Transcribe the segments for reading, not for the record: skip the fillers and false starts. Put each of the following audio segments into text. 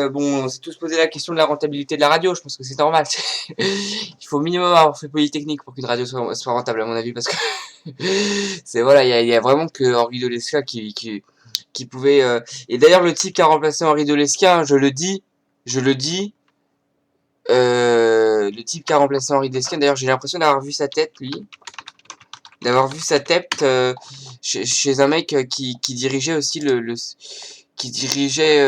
Bon, on s'est tous posé la question de la rentabilité de la radio, je pense que c'est normal. Il faut au minimum avoir fait Polytechnique pour qu'une radio soit rentable, à mon avis, parce que voilà, il y a vraiment que Henri de Lesquen qui pouvait. Et d'ailleurs, le type qui a remplacé Henri de Lesquen, je le dis, le type qui a remplacé Henri de Lesquen, d'ailleurs, j'ai l'impression d'avoir vu sa tête, lui, chez un mec qui dirigeait aussi qui dirigeait.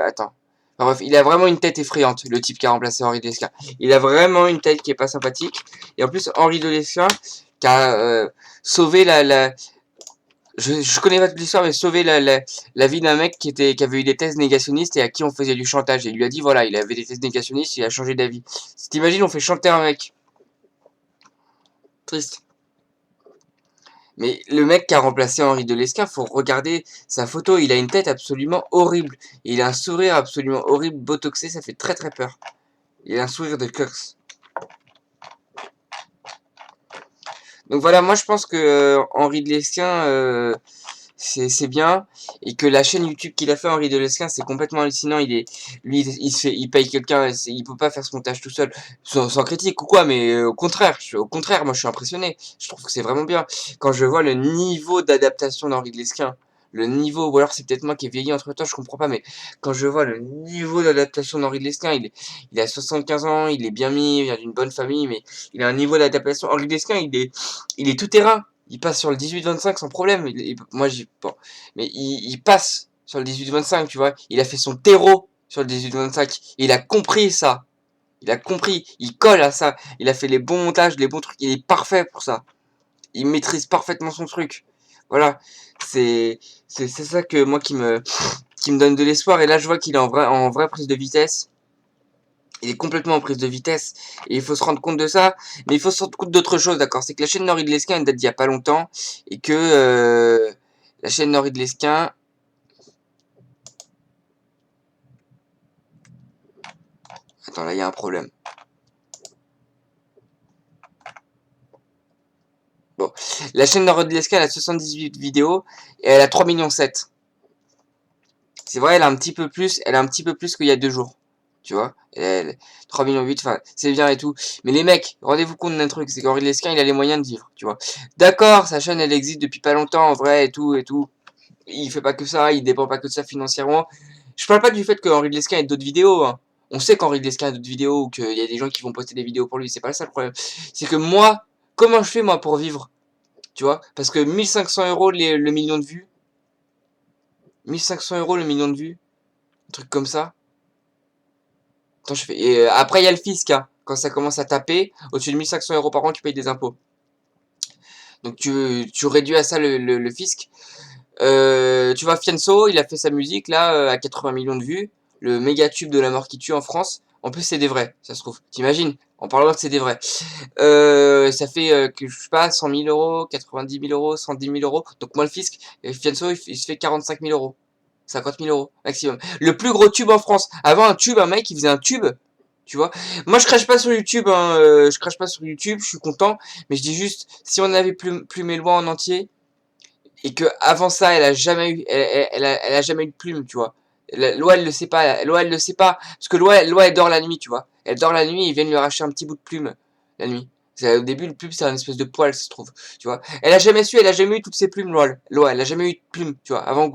Attends. Enfin, bref, il a vraiment une tête effrayante, le type qui a remplacé Henri de Lesquen. Il a vraiment une tête qui est pas sympathique. Et en plus, Henri de Lesquen, qui a sauvé je connais pas toute l'histoire, mais sauvé la vie d'un mec qui avait eu des tests négationnistes et à qui on faisait du chantage. Et il lui a dit, voilà, il avait des tests négationnistes, il a changé d'avis. Si t'imagines, on fait chanter un mec. Triste. Mais le mec qui a remplacé Henri de Lesquen, faut regarder sa photo, il a une tête absolument horrible. Il a un sourire absolument horrible, botoxé, ça fait très très peur. Il a un sourire de curse. Donc voilà, moi je pense que Henri de Lesquen, c'est bien, et que la chaîne YouTube qu'il a fait Henri de Lesquen, c'est complètement hallucinant. Lui, il paye quelqu'un, il peut pas faire ce montage tout seul, sans critique ou quoi, mais au contraire, moi je suis impressionné. Je trouve que c'est vraiment bien. Quand je vois le niveau d'adaptation d'Henri de Lesquen, le niveau, ou alors c'est peut-être moi qui ai vieilli entre temps, je comprends pas, mais quand je vois le niveau d'adaptation d'Henri de Lesquen, il a 75 ans, il est bien mis, il vient d'une bonne famille, mais il a un niveau d'adaptation. Henri de Lesquen, il est tout terrain. Il passe sur le 18-25 sans problème. Moi, bon. Mais il passe sur le 18-25, tu vois. Il a fait son terreau sur le 18-25. Il a compris ça. Il a compris. Il colle à ça. Il a fait les bons montages, les bons trucs. Il est parfait pour ça. Il maîtrise parfaitement son truc. Voilà. C'est ça que moi qui me donne de l'espoir. Et là, je vois qu'il est en vraie prise de vitesse. Il est complètement en prise de vitesse. Et il faut se rendre compte de ça. Mais il faut se rendre compte d'autre chose, d'accord. C'est que la chaîne Henri de Lesquen, elle date d'il y a pas longtemps. Et que la chaîne Henri de Lesquen... Attends, là, il y a un problème. Bon. La chaîne Henri de Lesquen, elle a 78 vidéos. Et elle a 3,7 millions. C'est vrai, elle a un petit peu plus. Elle a un petit peu plus qu'il y a 2 jours. Tu vois, 3,8 millions, enfin, c'est bien et tout. Mais les mecs, rendez-vous compte d'un truc, c'est qu'Henri de Lesquen, il a les moyens de vivre, tu vois. D'accord, sa chaîne, elle existe depuis pas longtemps, en vrai, et tout, et tout. Il fait pas que ça, il dépend pas que de ça financièrement. Je parle pas du fait que Henri de Lesquen ait d'autres vidéos, hein. On sait qu'Henri de Lesquen a d'autres vidéos, ou qu'il y a des gens qui vont poster des vidéos pour lui, c'est pas ça le problème. C'est que moi, comment je fais, moi, pour vivre, tu vois. Parce que 1500 euros le million de vues, 1500 euros le million de vues, un truc comme ça. Attends, je fais. Et après, il y a le fisc, hein. Quand ça commence à taper, au-dessus de 1500 euros par an, tu payes des impôts. Donc tu réduis à ça le fisc. Tu vois, Fianso, il a fait sa musique là à 80 millions de vues. Le méga tube de la mort qui tue en France. En plus, c'est des vrais, ça se trouve. T'imagines? En parlant que c'est des vrais. Ça fait, que, je sais pas, 100 000 euros, 90 000 euros, 110 000 euros. Donc moi, le fisc, Fianso, il se fait 45 000 euros. 50 000 euros maximum. Le plus gros tube en France. Avant un tube, un mec, il faisait un tube. Tu vois, moi je crache pas sur YouTube, hein, je crache pas sur YouTube, je suis content, mais je dis juste, si on avait plumé mes lois en entier, et que avant ça, elle a jamais eu, elle a jamais eu de plume, tu vois. La loi, elle le sait pas, loi, elle le sait pas, parce que loi, elle dort la nuit, tu vois. Elle dort la nuit, ils viennent lui arracher un petit bout de plume, la nuit. Au début, le plume, c'est un espèce de poil, ça se trouve, tu vois. Elle a jamais su, elle a jamais eu toutes ces plumes, loi, elle a jamais eu de plume, tu vois. Avant,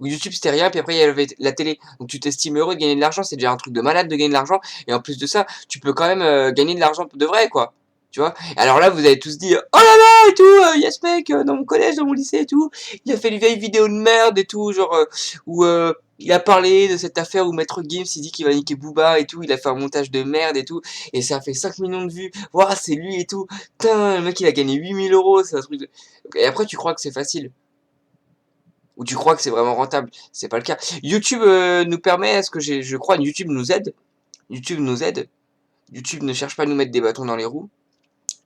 YouTube, c'était rien, puis après, il y avait la télé. Donc, tu t'estimes heureux de gagner de l'argent, c'est déjà un truc de malade de gagner de l'argent, et en plus de ça, tu peux quand même gagner de l'argent de vrai, quoi. Tu vois. Alors là, vous avez tous dit, oh là là, et tout, il y a ce mec dans mon collège, dans mon lycée et tout, il a fait une vieille vidéo de merde et tout, genre, où il a parlé de cette affaire où Maître Gims, il dit qu'il va niquer Booba et tout, il a fait un montage de merde et tout, et ça a fait 5 millions de vues, waouh, c'est lui et tout, putain, le mec il a gagné 8 000 euros, c'est un truc de... Et après, tu crois que c'est facile, ou tu crois que c'est vraiment rentable, c'est pas le cas. YouTube nous permet, est-ce que je crois, YouTube nous aide, YouTube nous aide, YouTube ne cherche pas à nous mettre des bâtons dans les roues,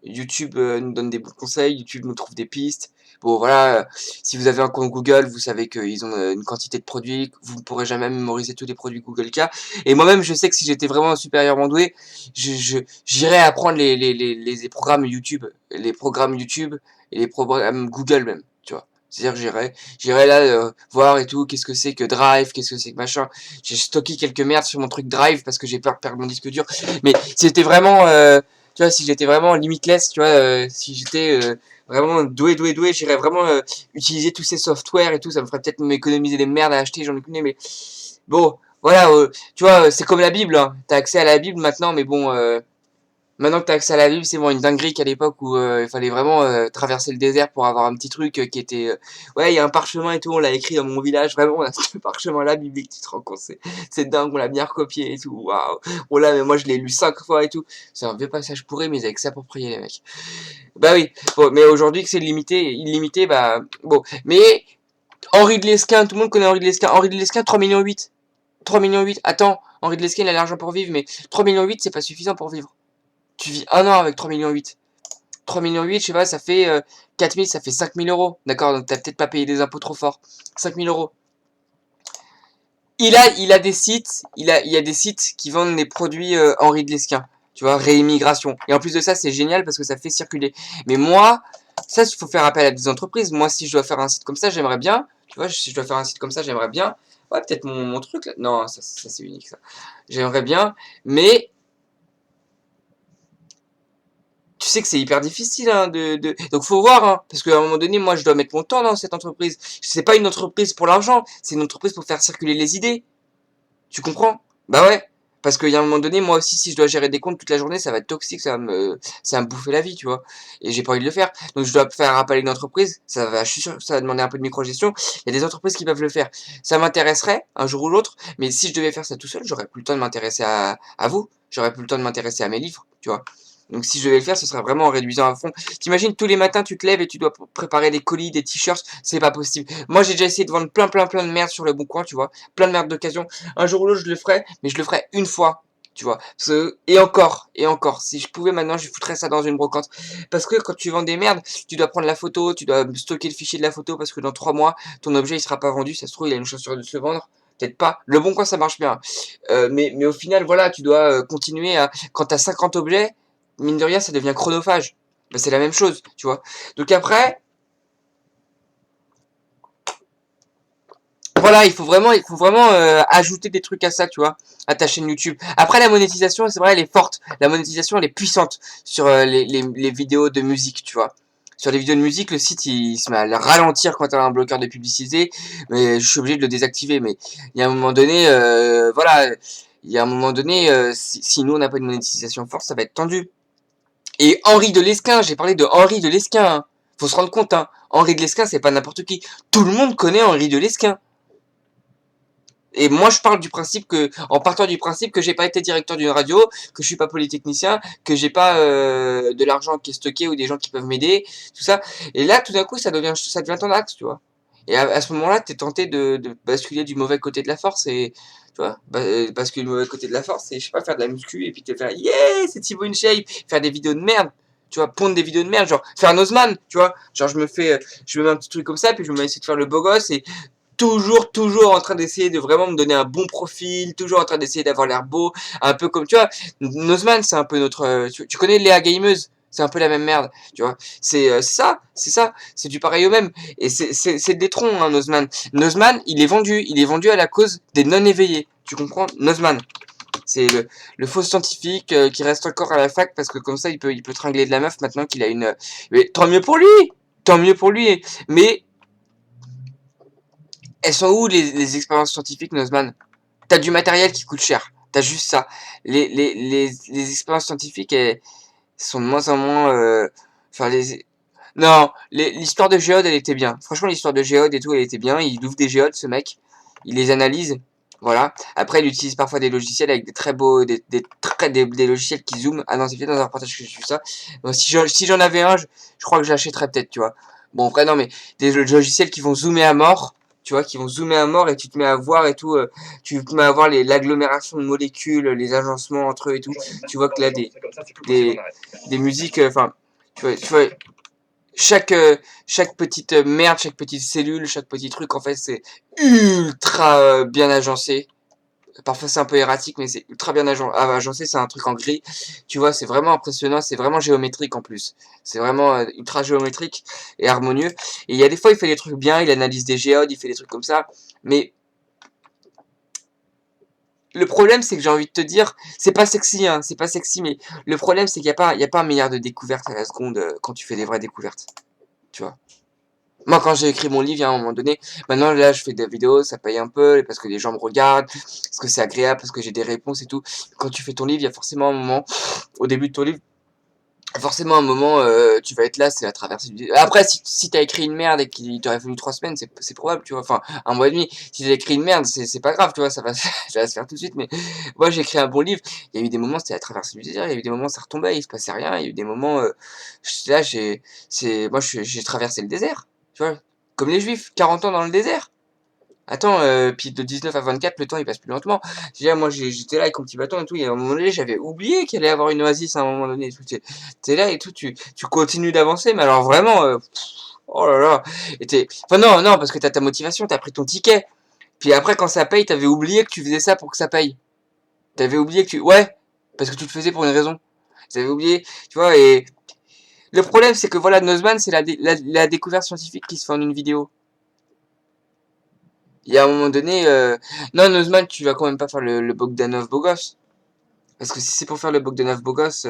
YouTube nous donne des bons conseils, YouTube nous trouve des pistes. Bon voilà, si vous avez un compte Google, vous savez qu'ils ont une quantité de produits, vous ne pourrez jamais mémoriser tous les produits Google qu'il y a. Et moi-même, je sais que si j'étais vraiment supérieurement doué, j'irais apprendre les programmes YouTube et les programmes Google même, tu vois. C'est-à-dire que j'irai là voir et tout, qu'est-ce que c'est que Drive, qu'est-ce que c'est que machin. J'ai stocké quelques merdes sur mon truc Drive parce que j'ai peur de perdre mon disque dur. Mais c'était vraiment, tu vois, si j'étais vraiment limitless, tu vois, si j'étais vraiment doué, j'irais vraiment utiliser tous ces softwares et tout, ça me ferait peut-être m'économiser des merdes à acheter, j'en ai connais, mais bon, voilà, tu vois, c'est comme la Bible, hein. T'as accès à la Bible maintenant, mais bon, maintenant que t'as accès à la Bible, c'est bon, une dinguerie qu'à l'époque où il fallait vraiment traverser le désert pour avoir un petit truc qui était... ouais, il y a un parchemin et tout, on l'a écrit dans mon village, vraiment, on a ce parchemin-là, biblique, tu te rends compte, c'est dingue, on l'a bien recopié et tout, waouh. Oh là, mais moi je l'ai lu 5 fois et tout. C'est un vieux passage pourri, mais avec ça pour prier, les mecs. Bah oui, bon, mais aujourd'hui que c'est limité, illimité, bah... Bon, mais Henri de Lesquen, tout le monde connaît Henri de Lesquen. Henri de Lesquen, 3 millions 8. 3 millions 8. Attends, Henri de Lesquen, il a l'argent pour vivre, mais 3 millions 8, c'est pas suffisant pour vivre. Tu vis un an avec 3 millions 8. 3 millions 8, je sais pas, ça fait 4 000, ça fait 5 000 euros. D'accord, donc t'as peut-être pas payé des impôts trop fort. 5 000 euros. Il a des sites, il y a des sites qui vendent les produits Henri de Lesquen. Tu vois, réimmigration. Et en plus de ça, c'est génial parce que ça fait circuler. Mais moi, ça, il faut faire appel à des entreprises. Moi, si je dois faire un site comme ça, j'aimerais bien. Tu vois, si je dois faire un site comme ça, j'aimerais bien. Ouais, peut-être mon truc là. Non, ça c'est unique ça. J'aimerais bien. Mais tu sais que c'est hyper difficile hein, donc faut voir hein, parce qu'à un moment donné moi je dois mettre mon temps dans cette entreprise. C'est pas une entreprise pour l'argent, c'est une entreprise pour faire circuler les idées. Tu comprends? Bah ouais, parce qu'il y a un moment donné moi aussi si je dois gérer des comptes toute la journée ça va être toxique, ça va me bouffer la vie, tu vois. Et j'ai pas envie de le faire. Donc je dois faire appel à une entreprise, je suis sûr que ça va demander un peu de micro-gestion. Il y a des entreprises qui peuvent le faire. Ça m'intéresserait un jour ou l'autre, mais si je devais faire ça tout seul, j'aurais plus le temps de m'intéresser à vous, j'aurais plus le temps de m'intéresser à mes livres, tu vois. Donc si je devais le faire, ce serait vraiment en réduisant à fond. T'imagines tous les matins tu te lèves et tu dois préparer des colis, des t-shirts, c'est pas possible. Moi j'ai déjà essayé de vendre plein de merde sur le bon coin, tu vois, plein de merde d'occasion. Un jour ou l'autre je le ferai, mais je le ferai une fois, tu vois. Et encore, si je pouvais maintenant, je foutrais ça dans une brocante. Parce que quand tu vends des merdes, tu dois prendre la photo, tu dois stocker le fichier de la photo parce que dans 3 mois, ton objet il sera pas vendu, ça se trouve il a une chance de se vendre. Peut-être pas. Le bon coin ça marche bien. Mais au final, voilà, tu dois continuer à. Quand t'as 50 objets, mine de rien, ça devient chronophage. Ben, c'est la même chose, tu vois. Donc après, voilà, il faut vraiment ajouter des trucs à ça, tu vois, à ta chaîne YouTube. Après, la monétisation, c'est vrai, elle est forte. La monétisation, elle est puissante sur les vidéos de musique, tu vois. Sur les vidéos de musique, le site, il se met à ralentir quand t'as un bloqueur de publicité. Mais je suis obligé de le désactiver. Mais il y a un moment donné, voilà, il y a un moment donné, si nous, on n'a pas de monétisation forte, ça va être tendu. Et Henri de Lesquen, j'ai parlé de Henri de Lesquen. Hein. Faut se rendre compte, hein. Henri de Lesquen, c'est pas n'importe qui. Tout le monde connaît Henri de Lesquen. Et moi, je parle du principe que, en partant du principe que j'ai pas été directeur d'une radio, que je suis pas polytechnicien, que j'ai pas de l'argent qui est stocké ou des gens qui peuvent m'aider, tout ça. Et là, tout d'un coup, ça devient ton axe, tu vois. Et à ce moment-là, t'es tenté de basculer du mauvais côté de la force et, tu vois, basculer du mauvais côté de la force et, je sais pas, faire de la muscu et puis te faire, yeah, c'est Thibaut InShape, faire des vidéos de merde. Tu vois, pondre des vidéos de merde, genre faire un Nozman, tu vois, genre je me mets un petit truc comme ça, puis je me mets à essayer de faire le beau gosse et toujours en train d'essayer de vraiment me donner un bon profil, toujours en train d'essayer d'avoir l'air beau, un peu comme, tu vois, Nozman, c'est un peu notre, tu connais Léa Gameuse, c'est un peu la même merde, tu vois, c'est du pareil au même, et c'est des troncs, hein, Nozman. Nozman, il est vendu à la cause des non-éveillés, tu comprends, Nozman. C'est le faux scientifique qui reste encore à la fac parce que comme ça il peut tringler de la meuf maintenant qu'il a une. Mais tant mieux pour lui. Mais elles sont où les expériences scientifiques, Nozman? T'as du matériel qui coûte cher. T'as juste ça. Les expériences scientifiques, elles sont de moins en moins... Enfin, non, l'histoire de Géode, elle était bien. Franchement, l'histoire de Géode et tout, elle était bien. Il ouvre des géodes, ce mec. Il les analyse. Voilà. Après, il utilise parfois des logiciels avec des très beaux... Des logiciels qui zooment. Ah non, c'est peut-être dans un reportage que j'ai vu ça. Donc, si j'en avais un, je crois que je l'achèterais peut-être, tu vois. Bon, après, non, mais des logiciels qui vont zoomer à mort, tu vois, qui vont zoomer à mort et tu te mets à voir et tout, tu te mets à voir l'agglomération de molécules, les agencements entre eux et tout. Tu vois que là, des, des musiques, enfin, tu vois, chaque, chaque petite merde, chaque petite cellule, chaque petit truc, en fait, c'est ultra bien agencé. Parfois c'est un peu erratique, mais c'est ultra bien agencé, c'est un truc en gris. Tu vois, c'est vraiment impressionnant, c'est vraiment géométrique en plus. C'est vraiment ultra géométrique et harmonieux. Et il y a des fois, il fait des trucs bien, il analyse des géodes, il fait des trucs comme ça. Mais le problème, c'est que j'ai envie de te dire, c'est pas sexy, hein, c'est pas sexy, mais le problème, c'est qu'il y a pas un milliard de découvertes à la seconde quand tu fais des vraies découvertes. Tu vois. Moi, quand j'ai écrit mon livre, il y a un moment donné, maintenant là, je fais des vidéos, ça paye un peu, parce que les gens me regardent, parce que c'est agréable, parce que j'ai des réponses et tout. Quand tu fais ton livre, il y a forcément un moment, au début de ton livre, forcément un moment, tu vas être là, c'est la traversée du... Après, si t'as écrit une merde et qu'il t'aurait fallu 3 semaines, c'est probable, tu vois, enfin, un mois et demi. Si t'as écrit une merde, c'est pas grave, tu vois, ça va, ça va se faire tout de suite, mais moi, j'ai écrit un bon livre, il y a eu des moments, c'était la traversée du désert, il y a eu des moments, ça retombait, il se passait rien, il y a eu des moments, là, j'ai traversé le désert, tu vois, comme les juifs, 40 ans dans le désert. Attends, puis de 19 à 24, le temps il passe plus lentement. Déjà, moi j'étais là avec mon petit bâton et tout, et à un moment donné, j'avais oublié qu'il allait y avoir une oasis à un moment donné. T'es là et tout, tu continues d'avancer, mais alors vraiment, oh là là. Enfin non, non, parce que t'as ta motivation, t'as pris ton ticket. Puis après, quand ça paye, t'avais oublié que tu faisais ça pour que ça paye. T'avais oublié que tu... Ouais, parce que tu le faisais pour une raison. T'avais oublié, tu vois, et... Le problème, c'est que voilà, Nozman, c'est la découverte scientifique qui se fait en une vidéo. Il y a un moment donné, non, Nozman, tu vas quand même pas faire le Bogdanov beau gosse. Parce que si c'est pour faire le Bogdanov beau gosse,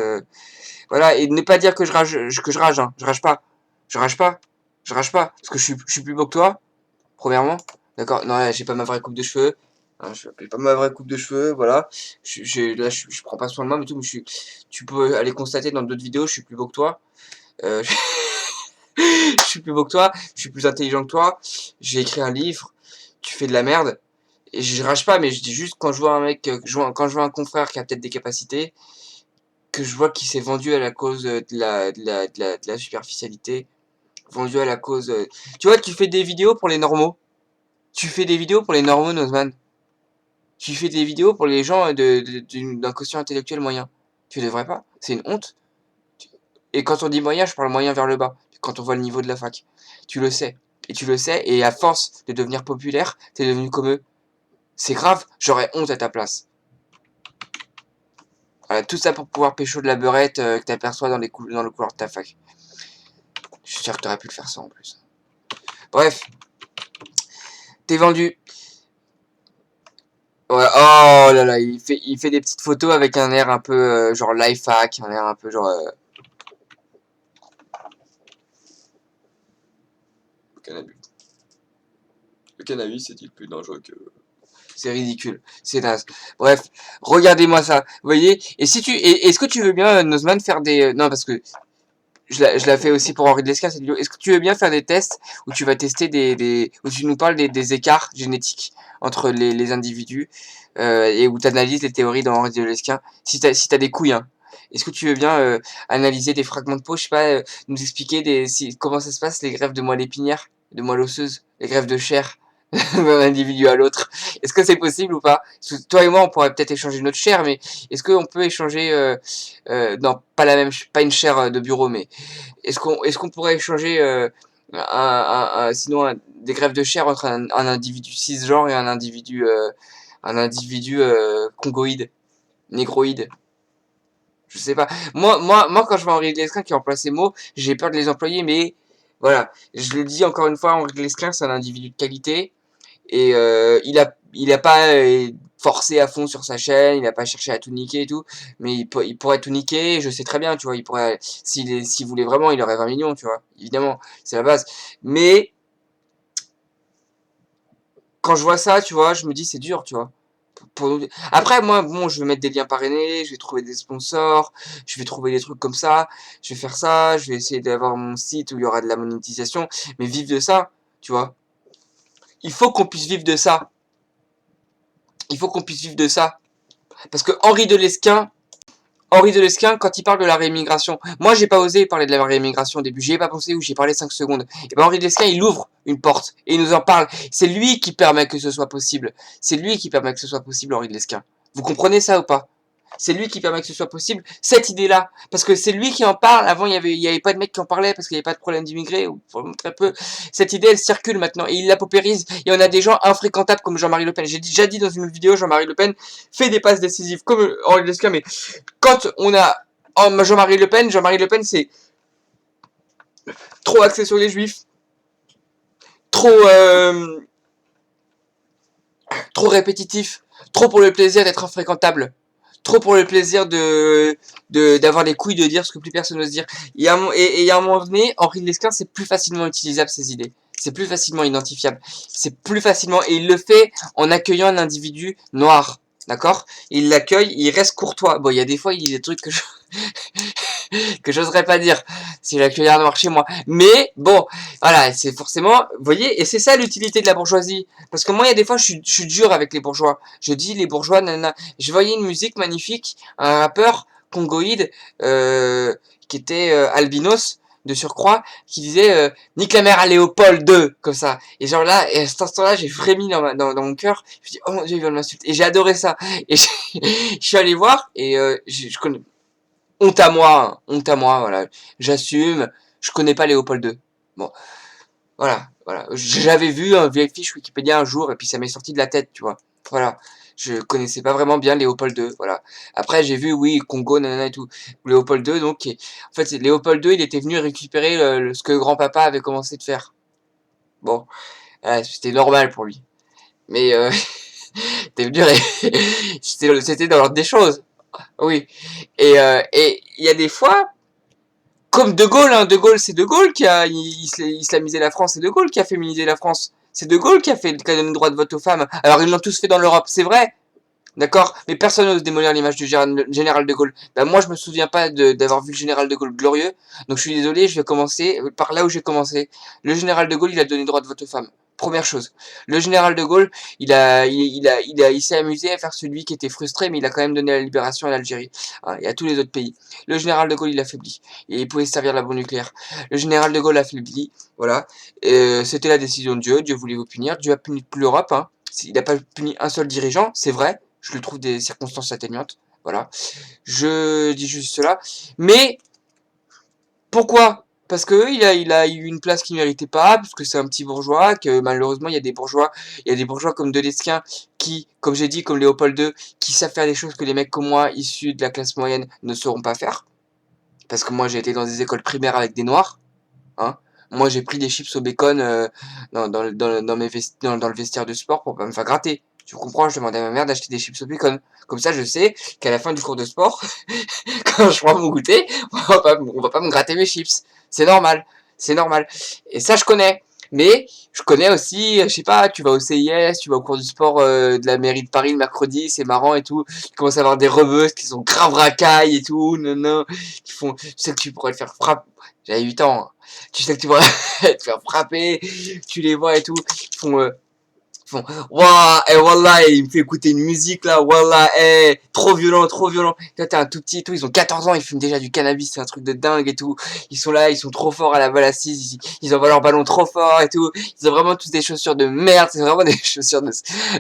voilà, et ne pas dire que que je rage, hein. Je rage pas. Je rage pas. Je rage pas. Parce que je suis plus beau que toi, premièrement. D'accord? Non, là, j'ai pas ma vraie coupe de cheveux. Hein, j'ai pas ma vraie coupe de cheveux, voilà. Là, je prends pas soin de moi, mais tout, mais tu peux aller constater dans d'autres vidéos, je suis plus beau que toi. Euh, je suis plus beau que toi, je suis plus intelligent que toi. J'ai écrit un livre, tu fais de la merde. Et je rage pas, mais je dis juste quand je vois un mec, quand je vois un confrère qui a peut-être des capacités, que je vois qu'il s'est vendu à la cause de la superficialité, vendu à la cause... Tu vois, tu fais des vidéos pour les normaux. Tu fais des vidéos pour les normaux, Nozman. Tu fais des vidéos pour les gens d'un quotient intellectuel moyen. Tu devrais pas. C'est une honte. Et quand on dit moyen, je parle moyen vers le bas. Quand on voit le niveau de la fac. Tu le sais. Et tu le sais, et à force de devenir populaire, t'es devenu comme eux. C'est grave, j'aurais honte à ta place. Voilà, tout ça pour pouvoir pécho de la beurette que t'aperçois dans le couloir de ta fac. Je suis sûr que t'aurais pu le faire ça en plus. Bref, t'es vendu. Ouais, oh là là, il fait des petites photos avec un air un peu genre life hack, un air un peu genre... Le cannabis. Le cannabis est-il plus dangereux que... C'est ridicule, c'est naze. Bref, regardez-moi ça, vous voyez. Et si tu, est-ce que tu veux bien, Nozman, faire des... non, parce que je la fais aussi pour Henri de Lescar, cette vidéo. Est-ce que tu veux bien faire des tests où tu vas tester où tu nous parles des écarts génétiques entre les individus et où tu analyses les théories dans Henri de Lescar, si t'as des couilles, hein. Est-ce que tu veux bien analyser des fragments de peau, je sais pas, nous expliquer comment ça se passe, les greffes de moelle épinière, de moelle osseuse, les greffes de chair d'un individu à l'autre. Est-ce que c'est possible ou pas? Toi et moi, on pourrait peut-être échanger notre chair, mais est-ce qu'on peut échanger, non, pas la même, pas une chair de bureau, mais est-ce qu'on pourrait échanger sinon des greffes de chair entre un individu cisgenre et un individu congoïde, négroïde? Je sais pas. Moi, quand je vois Henri Lesclin qui emploie ces mots, j'ai peur de les employer, mais voilà. Je le dis encore une fois, Henri Lesclin, c'est un individu de qualité. Et il a pas forcé à fond sur sa chaîne, il a pas cherché à tout niquer et tout, mais il pourrait tout niquer, je sais très bien, tu vois, il pourrait, s'il voulait vraiment, il aurait 20 millions, tu vois, évidemment, c'est la base. Mais, quand je vois ça, tu vois, je me dis, c'est dur, tu vois. Après, moi, bon, je vais mettre des liens parrainés, je vais trouver des sponsors, je vais trouver des trucs comme ça, je vais faire ça, je vais essayer d'avoir mon site où il y aura de la monétisation, mais vivre de ça, tu vois. Il faut qu'on puisse vivre de ça. Il faut qu'on puisse vivre de ça. Parce que Henri de Lesquin, quand il parle de la réimmigration, moi j'ai pas osé parler de la réimmigration au début, j'y ai pas pensé ou j'y ai parlé 5 secondes. Et ben Henri de Lesquin, il ouvre une porte et il nous en parle. C'est lui qui permet que ce soit possible. C'est lui qui permet que ce soit possible, Henri de Lesquin. Vous comprenez ça ou pas? C'est lui qui permet que ce soit possible, cette idée-là. Parce que c'est lui qui en parle. Avant, il y avait pas de mecs qui en parlaient parce qu'il n'y avait pas de problème d'immigrés, ou très peu. Cette idée, elle circule maintenant. Et il la paupérise. Et on a des gens infréquentables comme Jean-Marie Le Pen. J'ai déjà dit dans une vidéo, Jean-Marie Le Pen fait des passes décisives comme Henri Lescure. Mais quand on a Jean-Marie Le Pen, c'est trop axé sur les juifs. Trop répétitif. Trop pour le plaisir d'être infréquentable. Trop pour le plaisir d'avoir les couilles de dire ce que plus personne n'ose dire. Et à un moment donné, Henri Lescure, c'est plus facilement utilisable ses idées. C'est plus facilement identifiable. C'est plus facilement, et il le fait en accueillant un individu noir. D'accord? Il l'accueille, il reste courtois. Bon, il y a des fois, il y a des trucs que que j'oserais pas dire si l'accueillir noir chez moi. Mais bon, voilà, c'est forcément, vous voyez, et c'est ça l'utilité de la bourgeoisie. Parce que moi, il y a des fois, je suis dur avec les bourgeois. Je dis les bourgeois, nanana. Je voyais une musique magnifique, un rappeur congoïde qui était albinos de surcroît, qui disait nique la mère à Léopold II, comme ça. Et genre là, et à cet instant-là, j'ai frémi dans mon cœur. Je me dis oh mon Dieu, ils veulent m'insulter. Et j'ai adoré ça. Et je suis allé voir et je connais honte à moi, voilà. J'assume, je connais pas Léopold II. Bon, voilà. J'avais vu un vieil fiche Wikipédia un jour et puis ça m'est sorti de la tête, tu vois. Voilà. Je connaissais pas vraiment bien Léopold II, voilà. Après, j'ai vu, oui, Congo, nanana et tout. Léopold II, donc, en fait, Léopold II, il était venu récupérer ce que grand-papa avait commencé de faire. Bon, c'était normal pour lui. Mais, t'es venu, c'était dans l'ordre des choses. Oui. Et il y a des fois, comme De Gaulle, hein, De Gaulle, c'est De Gaulle qui a islamisé la France, c'est De Gaulle qui a féminisé la France. C'est De Gaulle qui a donné le droit de vote aux femmes. Alors ils l'ont tous fait dans l'Europe, c'est vrai, d'accord, mais personne n'ose démolir l'image du général De Gaulle. Ben, moi, je me souviens pas d'avoir vu le général De Gaulle glorieux, donc je suis désolé, je vais commencer par là où j'ai commencé. Le général De Gaulle, il a donné le droit de vote aux femmes. Première chose. Le général De Gaulle, il s'est amusé à faire celui qui était frustré, mais il a quand même donné la libération à l'Algérie, hein, et à tous les autres pays. Le général De Gaulle, il affaiblit. Et il pouvait se servir de la bombe nucléaire. Le général De Gaulle affaiblit, voilà. C'était la décision de Dieu. Dieu voulait vous punir. Dieu a puni toute l'Europe, hein. Il n'a pas puni un seul dirigeant, c'est vrai. Je lui trouve des circonstances atténuantes. Voilà. Je dis juste cela. Mais pourquoi? Parce que il a eu une place qu'il ne méritait pas, parce que c'est un petit bourgeois, que malheureusement il y a des bourgeois comme Delesquin qui, comme j'ai dit, comme Léopold II, qui savent faire des choses que les mecs comme moi, issus de la classe moyenne, ne sauront pas faire. Parce que moi j'ai été dans des écoles primaires avec des noirs, hein. Moi j'ai pris des chips au bacon dans le vestiaire de sport pour pas me faire gratter. Tu comprends, je demandais à ma mère d'acheter des chips au bacon. Comme ça, je sais qu'à la fin du cours de sport, quand je prends mon goûter, on va pas me gratter mes chips. C'est normal. C'est normal. Et ça, je connais. Mais je connais aussi, je sais pas, tu vas au CIS, tu vas au cours du sport de la mairie de Paris le mercredi, c'est marrant et tout. Tu commences à avoir des rebeuses qui sont grave racailles et tout, non, qui font, tu sais que tu pourrais te faire frapper. J'avais 8 ans, hein. Tu sais que tu pourrais te faire frapper, tu les vois et tout. Ils font waouh, et wallah, il me fait écouter une musique là, wallah, trop violent, trop violent. Toi, t'es un tout petit et tout, ils ont 14 ans, ils fument déjà du cannabis, c'est un truc de dingue et tout. Ils sont là, ils sont trop forts à la balle assise, ils envoient leur ballon trop fort et tout. Ils ont vraiment tous des chaussures de merde, c'est vraiment des chaussures de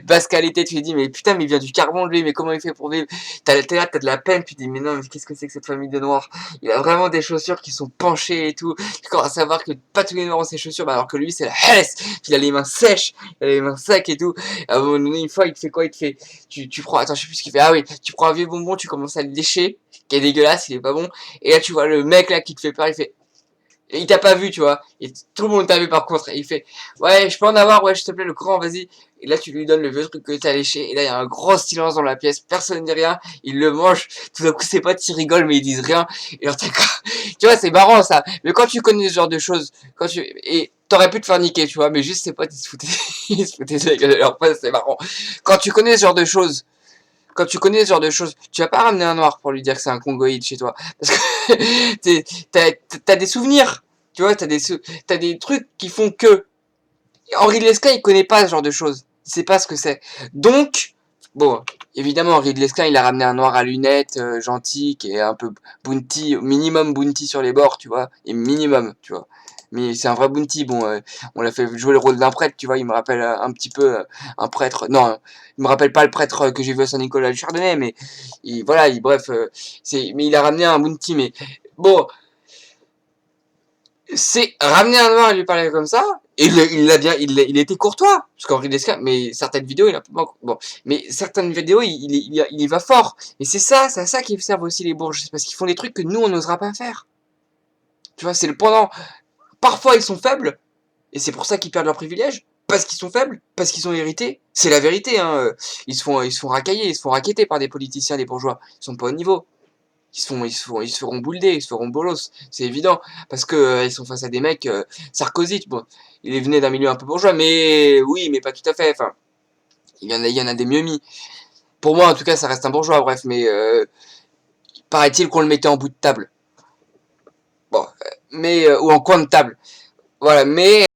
basse qualité. Tu te dis, mais putain, mais il vient du carbone lui, mais comment il fait pour vivre? T'es là, t'as de la peine, tu te dis, mais non, mais qu'est-ce que c'est que cette famille de noirs? Il a vraiment des chaussures qui sont penchées et tout. Tu commences à savoir que pas tous les noirs ont ces chaussures, alors que lui, c'est la hesse. Il a les mains sèches, il a les mains secs et tout. À un moment donné, une fois, il te fait quoi? Il te fait, tu prends, attends, je sais plus ce qu'il fait. Ah oui, tu prends un vieux bonbon, tu commences à le lécher, qui est dégueulasse, il est pas bon. Et là, tu vois le mec là qui te fait peur, il fait, et il t'a pas vu, tu vois. Et tout le monde t'a vu par contre. Et il fait, ouais, je peux en avoir, ouais, s'il te plaît, le grand, vas-y. Et là, tu lui donnes le vieux truc que t'as léché. Et là, il y a un gros silence dans la pièce. Personne ne dit rien. Il le mange. Tout d'un coup, ses potes, ils rigolent, mais ils disent rien. Et alors, tu vois, c'est marrant, ça. Mais quand tu connais ce genre de choses, et t'aurais pu te faire niquer, tu vois, mais juste ses potes, ils se foutaient, ils se foutaient de la gueule de leur pote, c'est marrant. Quand tu connais ce genre de choses, tu vas pas ramener un noir pour lui dire que c'est un congoïde chez toi. Parce que t'as des souvenirs. Tu vois, t'as des trucs qui font que. Henri Lescure, il connaît pas ce genre de choses. Il sait pas ce que c'est. Donc, bon, évidemment, Henri Lescure, il a ramené un noir à lunettes, gentil, qui est un peu bounty, minimum bounty sur les bords, tu vois. Et minimum, tu vois. mais c'est un vrai bounty. Bon, on l'a fait jouer le rôle d'un prêtre, tu vois, il me rappelle un petit peu un prêtre. Non, il me rappelle pas le prêtre que j'ai vu à Saint-Nicolas du Chardonnay, mais voilà, bref, mais il a ramené un bounty, mais bon, c'est ramener un noir et lui parler comme ça. Et il l'a bien, il était courtois, parce qu'Henri Descartes, mais certaines vidéos, il a bon, mais certaines vidéos, il y va fort. Et c'est à ça qu'ils servent aussi les bourges, c'est parce qu'ils font des trucs que nous, on n'osera pas faire. Tu vois, c'est le pendant. Parfois, ils sont faibles, et c'est pour ça qu'ils perdent leurs privilèges, parce qu'ils sont faibles, parce qu'ils ont hérité. C'est la vérité, hein. Ils se font racailler, ils se font raqueter par des politiciens, des bourgeois. Ils sont pas au niveau. Ils se feront boulder, ils se feront bolos, c'est évident, parce que ils sont face à des mecs, Sarkozy, bon, il venait d'un milieu un peu bourgeois, mais oui, mais pas tout à fait, enfin, il y en a des mieux mis. Pour moi, en tout cas, ça reste un bourgeois, bref, mais paraît-il qu'on le mettait en bout de table. Bon, mais, ou en coin de table. Voilà, mais